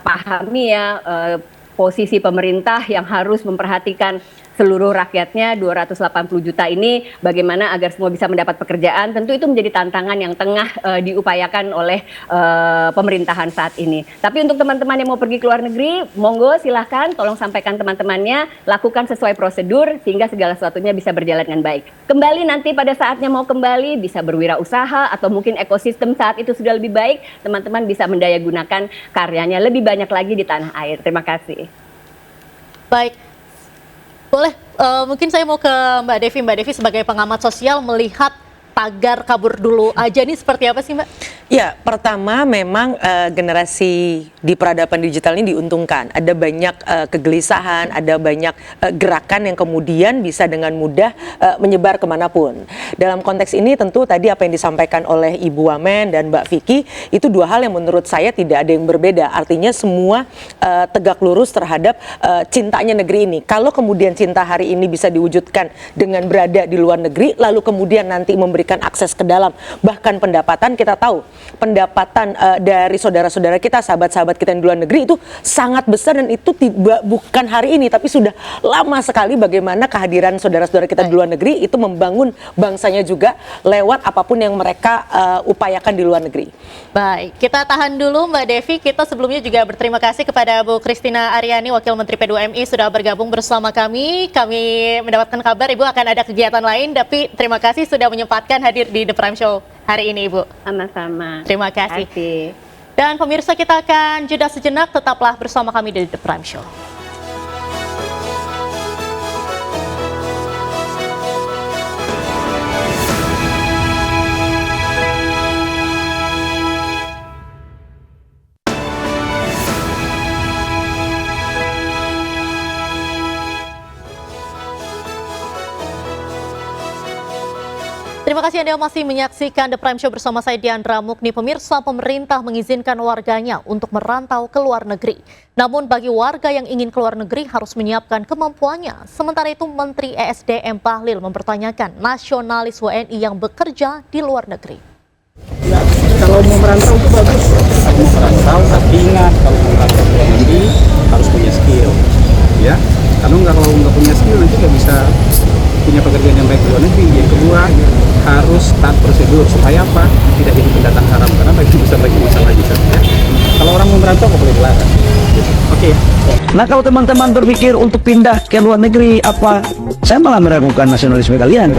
pahami ya posisi pemerintah yang harus memperhatikan seluruh rakyatnya 280 juta ini, bagaimana agar semua bisa mendapat pekerjaan. Tentu itu menjadi tantangan yang tengah diupayakan oleh pemerintahan saat ini. Tapi untuk teman-teman yang mau pergi ke luar negeri, monggo silahkan, tolong sampaikan teman-temannya, lakukan sesuai prosedur sehingga segala sesuatunya bisa berjalan dengan baik. Kembali nanti pada saatnya mau kembali, bisa berwirausaha atau mungkin ekosistem saat itu sudah lebih baik, teman-teman bisa mendayagunakan karyanya lebih banyak lagi di tanah air. Terima kasih. Baik. Boleh, mungkin saya mau ke Mbak Devi. Mbak Devi sebagai pengamat sosial melihat tagar kabur dulu aja ini seperti apa sih Mbak? Ya, pertama memang generasi di peradaban digital ini diuntungkan. Ada banyak kegelisahan, ada banyak gerakan yang kemudian bisa dengan mudah menyebar kemanapun. Dalam konteks ini tentu tadi apa yang disampaikan oleh Ibu Wamen dan Mbak Vicky, itu dua hal yang menurut saya tidak ada yang berbeda. Artinya semua tegak lurus terhadap cintanya negeri ini. Kalau kemudian cinta hari ini bisa diwujudkan dengan berada di luar negeri, lalu kemudian nanti memberikan akses ke dalam, bahkan pendapatan, kita tahu pendapatan dari saudara-saudara kita, sahabat-sahabat kita yang di luar negeri itu sangat besar, dan itu bukan hari ini tapi sudah lama sekali bagaimana kehadiran saudara-saudara kita di luar negeri itu membangun bangsanya juga lewat apapun yang mereka upayakan di luar negeri. Baik, kita tahan dulu Mbak Devi. Kita sebelumnya juga berterima kasih kepada Bu Christina Aryani, Wakil Menteri P2MI sudah bergabung bersama kami. Kami mendapatkan kabar Ibu akan ada kegiatan lain, tapi terima kasih sudah menyempatkan hadir di The Prime Show hari ini Ibu. Sama-sama. Terima kasih. Dan pemirsa, kita akan jeda sejenak, tetaplah bersama kami di The Prime Show. Terima kasih Anda masih menyaksikan The Prime Show bersama saya Diandra Mukni. Pemirsa, pemerintah mengizinkan warganya untuk merantau ke luar negeri. Namun bagi warga yang ingin keluar negeri harus menyiapkan kemampuannya. Sementara itu Menteri ESDM Bahlil mempertanyakan nasionalis WNI yang bekerja di luar negeri. Ya, kalau mau merantau itu bagus. Kalau mau merantau, tapi ingat kalau mau merantau ke luar negeri harus punya skill. Ya, kalau nggak punya skill nanti nggak bisa punya pekerjaan yang baik di luar negeri. Yang kedua, harus taat prosedur supaya apa? Tidak jadi pendatang haram, karena bagi masalah juga. Ya. Kalau orang mau merantau nggak boleh dilarang. Oke. Nah, kalau teman-teman berpikir untuk pindah ke luar negeri, apa? Saya malah meragukan nasionalisme kalian.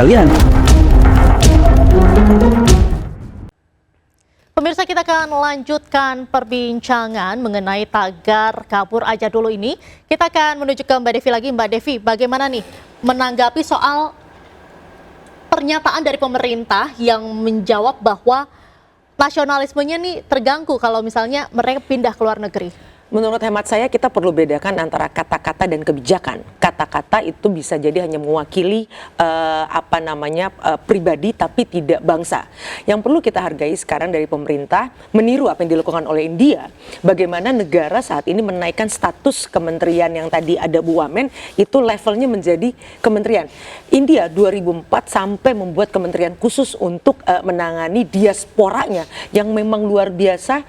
Pemirsa, kita akan lanjutkan perbincangan mengenai tagar kabur aja dulu ini. Kita akan menuju ke Mbak Devi lagi. Mbak Devi, bagaimana nih menanggapi soal pernyataan dari pemerintah yang menjawab bahwa nasionalismenya nih terganggu kalau misalnya mereka pindah ke luar negeri? Menurut hemat saya, kita perlu bedakan antara kata-kata dan kebijakan. Kata-kata itu bisa jadi hanya mewakili pribadi tapi tidak bangsa. Yang perlu kita hargai sekarang dari pemerintah, meniru apa yang dilakukan oleh India. Bagaimana negara saat ini menaikkan status kementerian yang tadi ada Bu Wamen, itu levelnya menjadi kementerian. India 2004 sampai membuat kementerian khusus untuk menangani diasporanya yang memang luar biasa,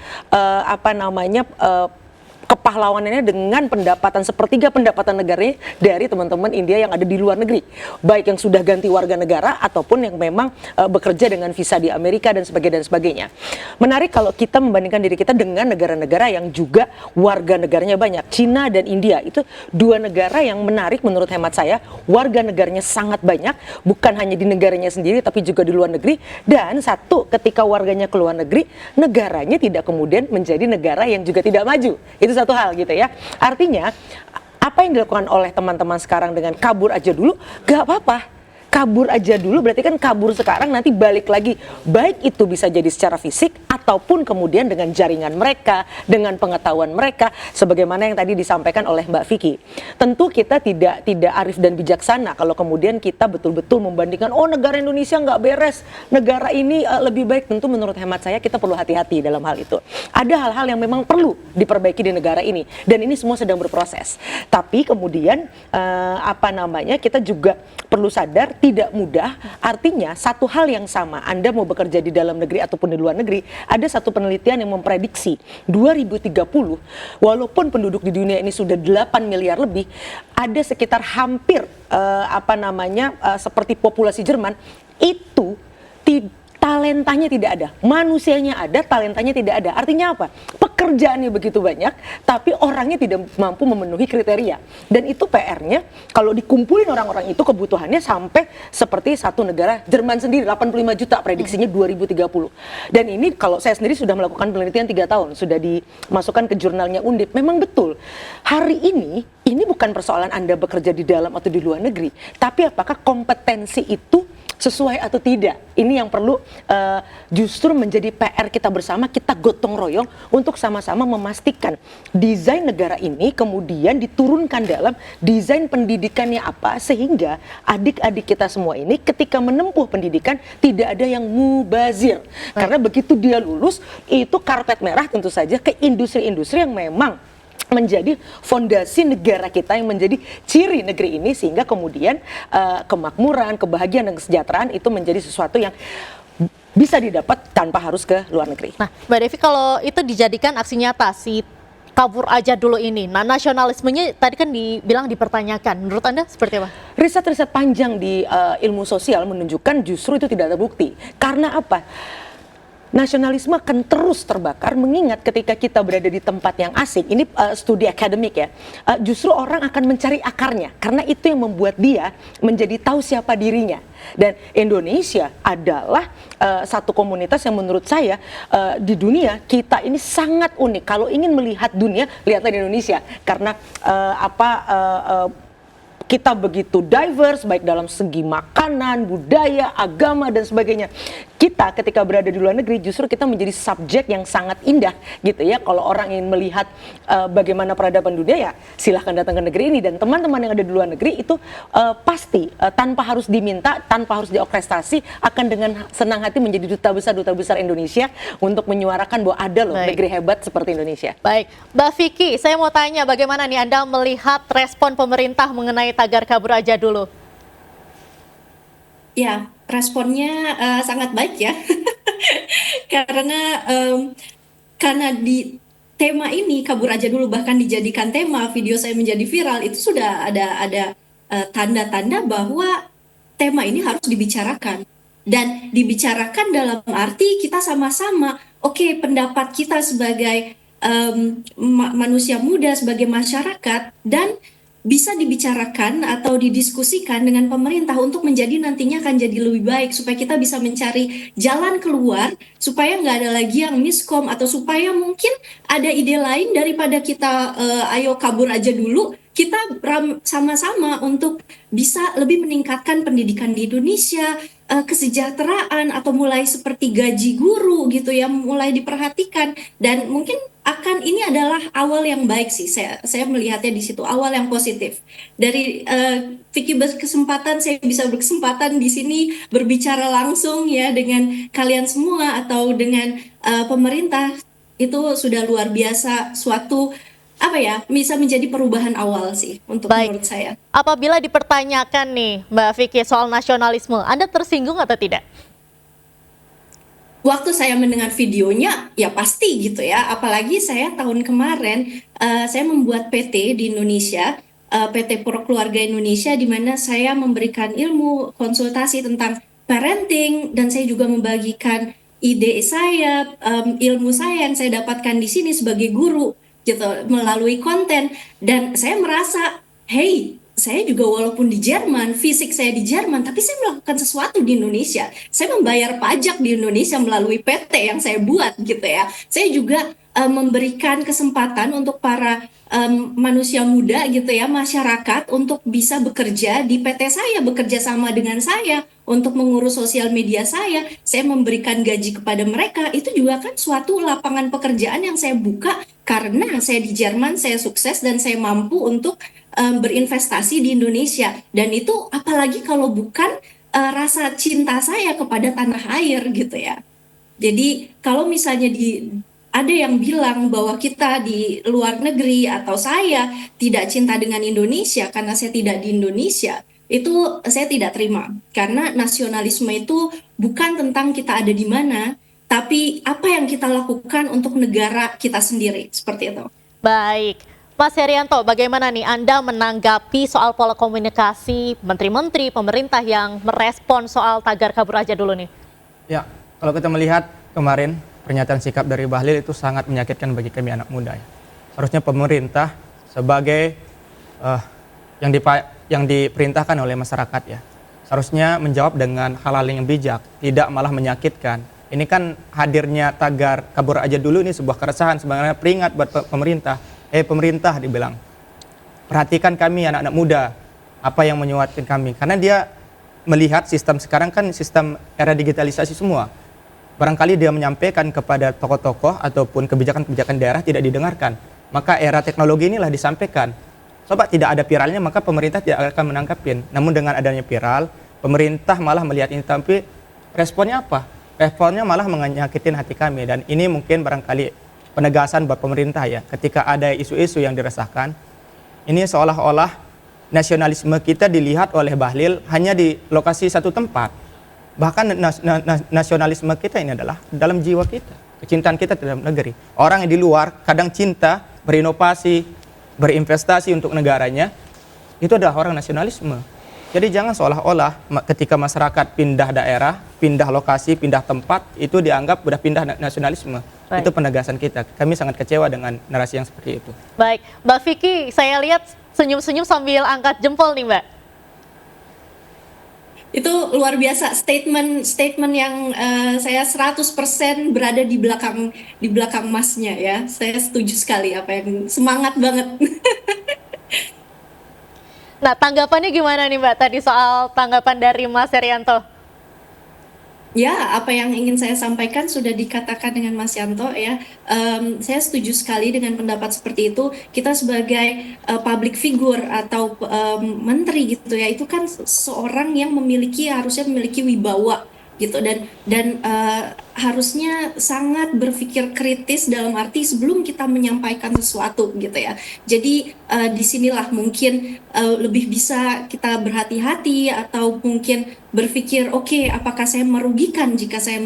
kepahlawanannya dengan pendapatan sepertiga pendapatan negaranya dari teman-teman India yang ada di luar negeri, baik yang sudah ganti warga negara ataupun yang memang bekerja dengan visa di Amerika dan sebagainya. Menarik kalau kita membandingkan diri kita dengan negara-negara yang juga warga negaranya banyak. Cina dan India itu dua negara yang menarik menurut hemat saya. Warga negaranya sangat banyak, bukan hanya di negaranya sendiri tapi juga di luar negeri. Dan satu, ketika warganya ke luar negeri, negaranya tidak kemudian menjadi negara yang juga tidak maju. Itu satu hal gitu ya. Artinya apa yang dilakukan oleh teman-teman sekarang dengan kabur aja dulu gak apa-apa. kabur aja dulu berarti kan kabur sekarang nanti balik lagi, baik itu bisa jadi secara fisik ataupun kemudian dengan jaringan mereka, dengan pengetahuan mereka, sebagaimana yang tadi disampaikan oleh Mbak Vicky. Tentu kita tidak arif dan bijaksana kalau kemudian kita betul-betul membandingkan, oh negara Indonesia nggak beres, negara ini lebih baik. Tentu menurut hemat saya kita perlu hati-hati dalam hal itu. Ada hal-hal yang memang perlu diperbaiki di negara ini dan ini semua sedang berproses. Tapi kemudian kita juga perlu sadar tidak mudah. Artinya satu hal yang sama, Anda mau bekerja di dalam negeri ataupun di luar negeri, ada satu penelitian yang memprediksi 2030 walaupun penduduk di dunia ini sudah 8 miliar lebih, ada sekitar hampir seperti populasi Jerman itu talentanya tidak ada, manusianya ada, talentanya tidak ada. Artinya apa? Pekerjaannya begitu banyak, tapi orangnya tidak mampu memenuhi kriteria. Dan itu PR-nya, kalau dikumpulin orang-orang itu kebutuhannya sampai seperti satu negara, Jerman sendiri 85 juta prediksinya 2030. Dan ini kalau saya sendiri sudah melakukan penelitian 3 tahun, sudah dimasukkan ke jurnalnya Undip. Memang betul, hari ini bukan persoalan Anda bekerja di dalam atau di luar negeri, tapi apakah kompetensi itu sesuai atau tidak. Ini yang perlu justru menjadi PR kita bersama, kita gotong royong untuk sama-sama memastikan desain negara ini kemudian diturunkan dalam desain pendidikannya apa, sehingga adik-adik kita semua ini ketika menempuh pendidikan tidak ada yang mubazir. Karena begitu dia lulus, itu karpet merah tentu saja ke industri-industri yang memang menjadi fondasi negara kita, yang menjadi ciri negeri ini, sehingga kemudian kemakmuran, kebahagiaan dan kesejahteraan itu menjadi sesuatu yang bisa didapat tanpa harus ke luar negeri. Nah, Mbak Devi, kalau itu dijadikan aksi nyata si kabur aja dulu ini, nah nasionalismenya tadi kan dibilang dipertanyakan, menurut Anda seperti apa? Riset-riset panjang di ilmu sosial menunjukkan justru itu tidak terbukti. Karena apa? Nasionalisme akan terus terbakar, mengingat ketika kita berada di tempat yang asing, ini studi akademik ya, justru orang akan mencari akarnya, karena itu yang membuat dia menjadi tahu siapa dirinya. Dan Indonesia adalah satu komunitas yang menurut saya di dunia kita ini sangat unik. Kalau ingin melihat dunia, lihatlah di Indonesia, karena kita begitu diverse, baik dalam segi makanan, budaya, agama, dan sebagainya. Kita ketika berada di luar negeri justru kita menjadi subjek yang sangat indah gitu ya. Kalau orang ingin melihat bagaimana peradaban dunia, ya silahkan datang ke negeri ini. Dan teman-teman yang ada di luar negeri itu pasti tanpa harus diminta, tanpa harus diorkestrasi, akan dengan senang hati menjadi duta besar Indonesia untuk menyuarakan bahwa ada loh negeri hebat seperti Indonesia. Baik, Mbak Vicky, saya mau tanya bagaimana nih Anda melihat respon pemerintah mengenai tagar kabur aja dulu? Ya, responnya sangat baik ya, karena di tema ini kabur aja dulu bahkan dijadikan tema, video saya menjadi viral, itu sudah ada tanda-tanda bahwa tema ini harus dibicarakan, dan dibicarakan dalam arti kita sama-sama, oke, pendapat kita sebagai manusia muda, sebagai masyarakat, dan bisa dibicarakan atau didiskusikan dengan pemerintah untuk menjadi nantinya akan jadi lebih baik, supaya kita bisa mencari jalan keluar, supaya nggak ada lagi yang miskom, atau supaya mungkin ada ide lain daripada kita ayo kabur aja dulu, kita sama-sama untuk bisa lebih meningkatkan pendidikan di Indonesia, kesejahteraan, atau mulai seperti gaji guru gitu ya, mulai diperhatikan. Dan mungkin ini adalah awal yang baik sih, saya melihatnya di situ, awal yang positif. Dari Vicky berkesempatan, saya bisa berkesempatan di sini berbicara langsung ya dengan kalian semua atau dengan pemerintah, itu sudah luar biasa, suatu bisa menjadi perubahan awal sih menurut saya. Apabila dipertanyakan nih Mbak Vicky soal nasionalisme, Anda tersinggung atau tidak? Waktu saya mendengar videonya, ya pasti gitu ya. Apalagi saya tahun kemarin, saya membuat PT di Indonesia, PT Pro Keluarga Indonesia, di mana saya memberikan ilmu konsultasi tentang parenting, dan saya juga membagikan ide saya, ilmu saya yang saya dapatkan di sini sebagai guru, gitu, melalui konten. Dan saya merasa, hey, saya juga walaupun di Jerman, fisik saya di Jerman, tapi saya melakukan sesuatu di Indonesia. Saya membayar pajak di Indonesia melalui PT yang saya buat gitu ya. Saya juga memberikan kesempatan untuk para manusia muda gitu ya, masyarakat untuk bisa bekerja di PT saya, bekerja sama dengan saya untuk mengurus sosial media saya memberikan gaji kepada mereka, itu juga kan suatu lapangan pekerjaan yang saya buka karena saya di Jerman, saya sukses dan saya mampu untuk berinvestasi di Indonesia. Dan itu apalagi kalau bukan rasa cinta saya kepada tanah air gitu ya. Jadi kalau misalnya ada yang bilang bahwa kita di luar negeri atau saya tidak cinta dengan Indonesia karena saya tidak di Indonesia, itu saya tidak terima. Karena nasionalisme itu bukan tentang kita ada di mana, tapi apa yang kita lakukan untuk negara kita sendiri, seperti itu. Baik, Mas Herianto, bagaimana nih Anda menanggapi soal pola komunikasi menteri-menteri pemerintah yang merespon soal tagar kabur aja dulu nih? Ya, kalau kita melihat kemarin pernyataan sikap dari Bahlil itu sangat menyakitkan bagi kami anak muda ya. Harusnya pemerintah sebagai yang diperintahkan oleh masyarakat ya, seharusnya menjawab dengan hal-hal yang bijak, tidak malah menyakitkan. Ini kan hadirnya tagar kabur aja dulu ini sebuah keresahan, sebenarnya peringat buat pemerintah. Pemerintah dibilang, perhatikan kami anak-anak muda, apa yang menyuatkan kami. Karena dia melihat sistem sekarang kan sistem era digitalisasi semua. Barangkali dia menyampaikan kepada tokoh-tokoh ataupun kebijakan-kebijakan daerah tidak didengarkan. Maka era teknologi inilah disampaikan. Coba tidak ada viralnya maka pemerintah tidak akan menangkapin. Namun dengan adanya viral, pemerintah malah melihat ini, tapi responnya apa? Responnya malah menyakitin hati kami. Dan ini mungkin barangkali penegasan buat pemerintah ya. Ketika ada isu-isu yang diresahkan, ini seolah-olah nasionalisme kita dilihat oleh Bahlil hanya di lokasi satu tempat. Bahkan nasionalisme kita ini adalah dalam jiwa kita, kecintaan kita terhadap negeri. Orang yang di luar kadang cinta, berinovasi, berinvestasi untuk negaranya, itu adalah orang nasionalisme. Jadi jangan seolah-olah ketika masyarakat pindah daerah, pindah lokasi, pindah tempat, itu dianggap sudah pindah nasionalisme. Baik. Itu penegasan kita. Kami sangat kecewa dengan narasi yang seperti itu. Baik, Mbak Vicky, saya lihat senyum-senyum sambil angkat jempol nih Mbak. Itu luar biasa, statement yang saya 100% berada di belakang Masnya ya. Saya setuju sekali apa yang semangat banget. Nah, tanggapannya gimana nih Mbak tadi soal tanggapan dari Mas Herianto? Ya, apa yang ingin saya sampaikan sudah dikatakan dengan Mas Yanto ya. Saya setuju sekali dengan pendapat seperti itu. Kita sebagai public figure atau menteri gitu ya, itu kan seorang yang harusnya memiliki wibawa gitu dan harusnya sangat berpikir kritis dalam arti sebelum kita menyampaikan sesuatu gitu ya. Jadi disinilah mungkin lebih bisa kita berhati-hati atau mungkin berpikir oke, apakah saya merugikan jika saya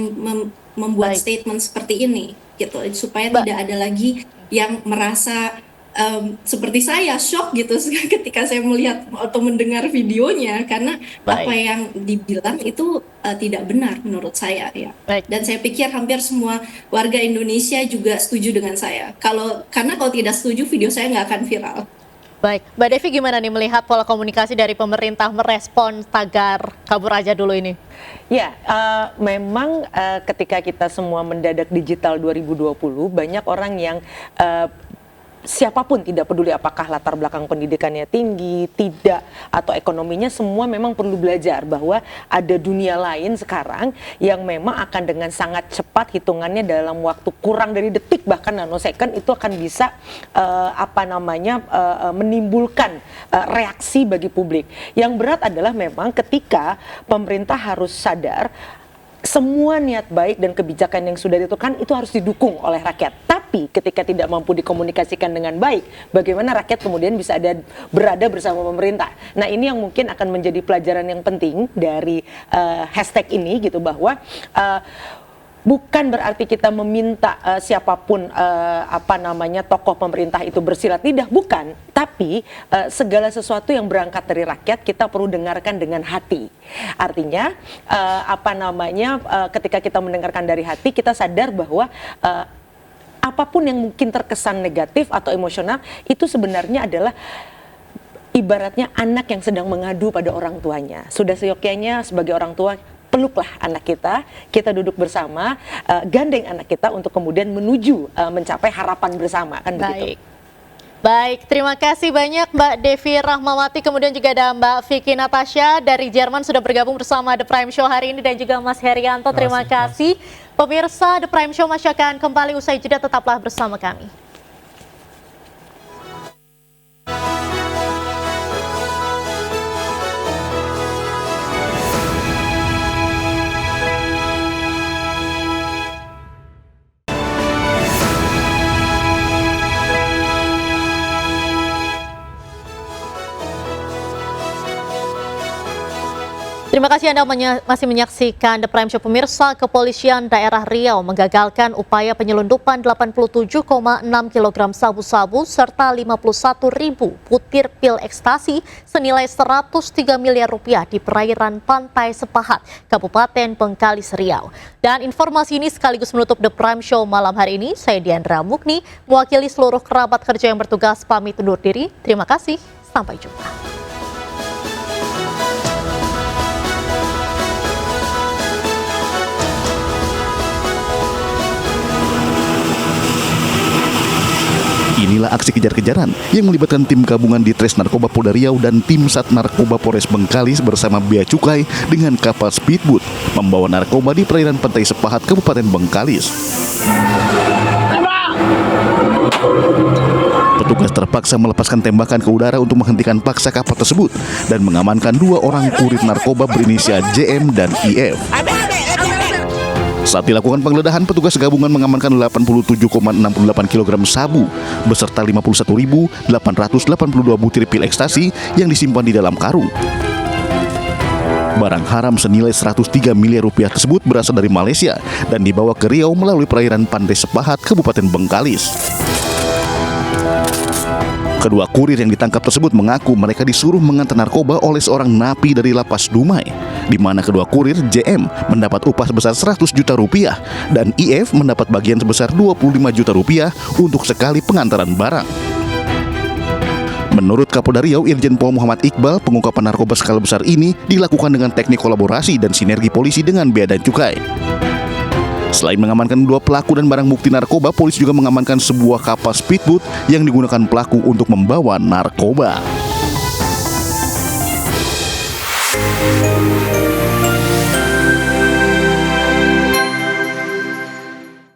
membuat statement seperti ini gitu, supaya tidak ada lagi yang merasa seperti saya shock gitu ketika saya melihat atau mendengar videonya, karena apa yang dibilang itu tidak benar menurut saya ya. Dan saya pikir hampir semua warga Indonesia juga setuju dengan saya. Karena kalau tidak setuju video saya nggak akan viral. Baik, Mbak Devi gimana nih melihat pola komunikasi dari pemerintah merespon tagar kabur aja dulu ini? Ya, memang ketika kita semua mendadak digital 2020, banyak orang yang siapapun, tidak peduli apakah latar belakang pendidikannya tinggi, tidak, atau ekonominya, semua memang perlu belajar bahwa ada dunia lain sekarang yang memang akan dengan sangat cepat, hitungannya dalam waktu kurang dari detik, bahkan nanosecond, itu akan bisa menimbulkan reaksi bagi publik. Yang berat adalah memang ketika pemerintah harus sadar semua niat baik dan kebijakan yang sudah ditentukan itu harus didukung oleh rakyat. Tapi ketika tidak mampu dikomunikasikan dengan baik, bagaimana rakyat kemudian bisa berada bersama pemerintah? Nah, ini yang mungkin akan menjadi pelajaran yang penting dari hashtag ini gitu, bahwa bukan berarti kita meminta siapapun tokoh pemerintah itu bersilat lidah, bukan. Tapi segala sesuatu yang berangkat dari rakyat kita perlu dengarkan dengan hati. Artinya ketika kita mendengarkan dari hati, kita sadar bahwa apapun yang mungkin terkesan negatif atau emosional itu sebenarnya adalah ibaratnya anak yang sedang mengadu pada orang tuanya. Sudah seyogyanya sebagai orang tua peluklah anak kita duduk bersama, gandeng anak kita untuk kemudian menuju mencapai harapan bersama, kan begitu. Baik, terima kasih banyak Mbak Devi Rahmawati, kemudian juga ada Mbak Vicky Natasha dari Jerman sudah bergabung bersama The Prime Show hari ini, dan juga Mas Herianto, terima kasih. Pemirsa, The Prime Show masih akan kembali usai jeda, tetaplah bersama kami. Terima kasih Anda masih menyaksikan The Prime Show. Pemirsa, Kepolisian Daerah Riau menggagalkan upaya penyelundupan 87,6 kg sabu-sabu serta 51.000 butir pil ekstasi senilai 103 miliar rupiah di perairan Pantai Sepahat, Kabupaten Bengkalis, Riau. Dan informasi ini sekaligus menutup The Prime Show malam hari ini. Saya Diandra Mukni, mewakili seluruh kerabat kerja yang bertugas, pamit undur diri. Terima kasih, sampai jumpa. Inilah aksi kejar-kejaran yang melibatkan tim gabungan di Tres Narkoba Polda Riau dan tim Sat Narkoba Polres Bengkalis bersama Bea Cukai dengan kapal speedboat membawa narkoba di perairan Pantai Sepahat, Kabupaten Bengkalis. Petugas terpaksa melepaskan tembakan ke udara untuk menghentikan paksa kapal tersebut dan mengamankan 2 orang kurir narkoba berinisial JM dan IF. Saat dilakukan penggeledahan, petugas gabungan mengamankan 87,68 kg sabu beserta 51.882 butir pil ekstasi yang disimpan di dalam karung. Barang haram senilai 103 miliar rupiah tersebut berasal dari Malaysia dan dibawa ke Riau melalui perairan Pantai Sepahat, Kabupaten Bengkalis. Kedua kurir yang ditangkap tersebut mengaku mereka disuruh mengantar narkoba oleh seorang napi dari Lapas Dumai, di mana kedua kurir JM mendapat upah sebesar 100 juta rupiah dan IF mendapat bagian sebesar 25 juta rupiah untuk sekali pengantaran barang. Menurut Kapolda Riau Irjen Pol Muhammad Iqbal, pengungkapan narkoba skala besar ini dilakukan dengan teknik kolaborasi dan sinergi polisi dengan Bea dan Cukai. Selain mengamankan 2 pelaku dan barang bukti narkoba, polisi juga mengamankan sebuah kapal speedboat yang digunakan pelaku untuk membawa narkoba.